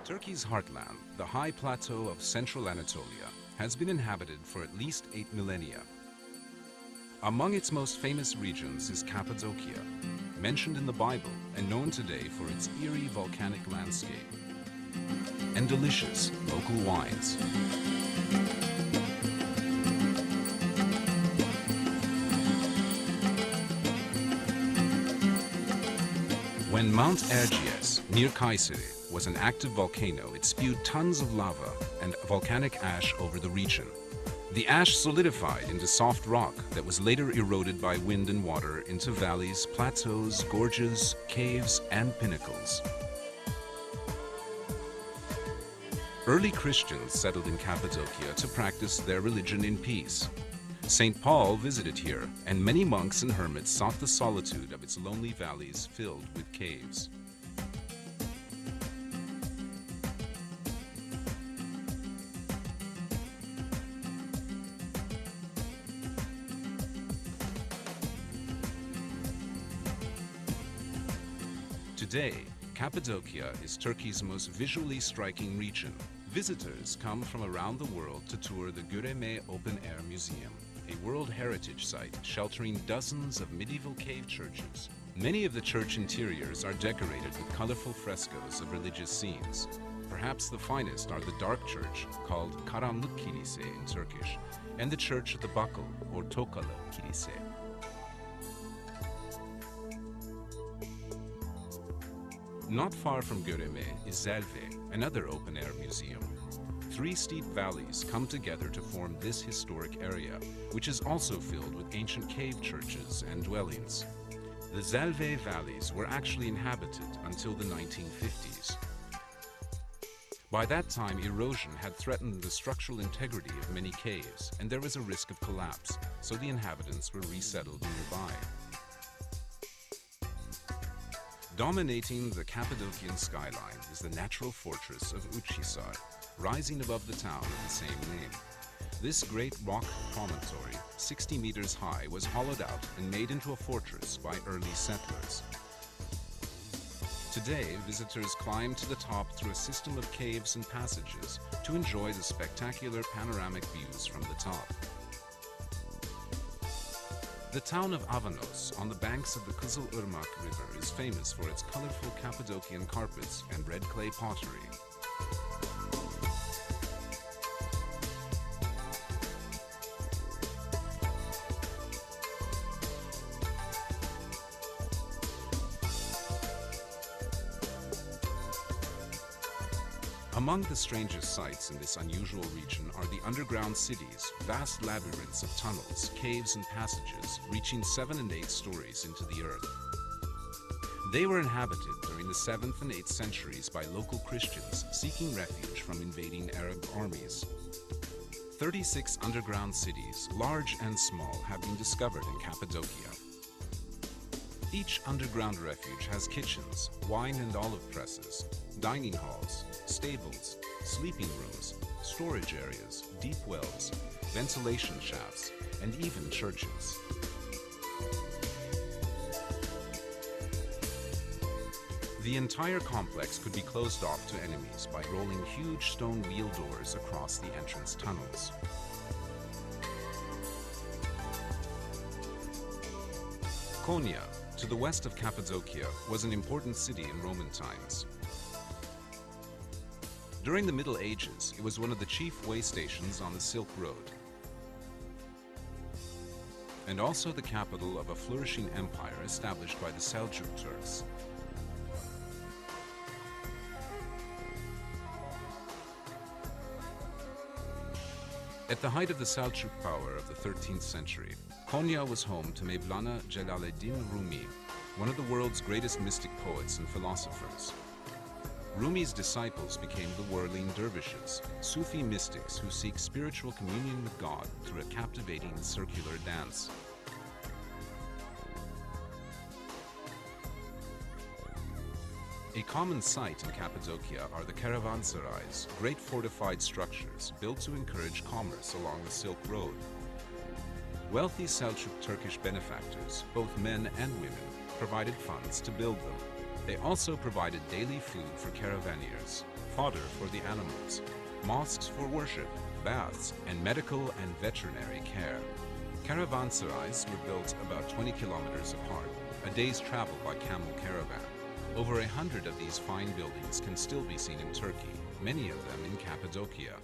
Turkey's heartland, the high plateau of central Anatolia, has been inhabited for at least 8 millennia. Among its most famous regions is Cappadocia, mentioned in the Bible and known today for its eerie volcanic landscape and delicious local wines. When Mount Erciyes, near Kayseri, was an active volcano, it spewed tons of lava and volcanic ash over the region. The ash solidified into soft rock that was later eroded by wind and water into valleys, plateaus, gorges, caves, and pinnacles. Early Christians settled in Cappadocia to practice their religion in peace. St. Paul visited here, and many monks and hermits sought the solitude of its lonely valleys filled with caves. Today, Cappadocia is Turkey's most visually striking region. Visitors come from around the world to tour the Göreme Open Air Museum, a World Heritage Site sheltering dozens of medieval cave churches. Many of the church interiors are decorated with colorful frescoes of religious scenes. Perhaps the finest are the dark church, called Karanlık Kilise in Turkish, and the church of the Buckle, or Tokalı Kilise. Not far from Göreme is Zelve, another open-air museum. 3 steep valleys come together to form this historic area, which is also filled with ancient cave churches and dwellings. The Zelve valleys were actually inhabited until the 1950s. By that time, erosion had threatened the structural integrity of many caves, and there was a risk of collapse, so the inhabitants were resettled nearby. Dominating the Cappadocian skyline is the natural fortress of Uchhisar, rising above the town of the same name. This great rock promontory, 60 meters high, was hollowed out and made into a fortress by early settlers. Today, visitors climb to the top through a system of caves and passages to enjoy the spectacular panoramic views from the top. The town of Avanos, on the banks of the Kızılırmak River, is famous for its colorful Cappadocian carpets and red clay pottery. Among the strangest sights in this unusual region are the underground cities, vast labyrinths of tunnels, caves and passages reaching 7 and 8 stories into the earth. They were inhabited during the 7th and 8th centuries by local Christians seeking refuge from invading Arab armies. 36 underground cities, large and small, have been discovered in Cappadocia. Each underground refuge has kitchens, wine and olive presses, dining halls, stables, sleeping rooms, storage areas, deep wells, ventilation shafts, and even churches. The entire complex could be closed off to enemies by rolling huge stone wheel doors across the entrance tunnels. Konya, to the west of Cappadocia, was an important city in Roman times. During the Middle Ages, it was one of the chief way stations on the Silk Road, and also the capital of a flourishing empire established by the Seljuk Turks. At the height of the Seljuk power of the 13th century, Konya was home to Mevlana Celaleddin Rumi, one of the world's greatest mystic poets and philosophers. Rumi's disciples became the whirling dervishes, Sufi mystics who seek spiritual communion with God through a captivating circular dance. A common sight in Cappadocia are the caravanserais, great fortified structures built to encourage commerce along the Silk Road. Wealthy Seljuk Turkish benefactors, both men and women, provided funds to build them. They also provided daily food for caravaneers, fodder for the animals, mosques for worship, baths, and medical and veterinary care. Caravanserais were built about 20 kilometers apart, a day's travel by camel caravan. Over 100 of these fine buildings can still be seen in Turkey, many of them in Cappadocia.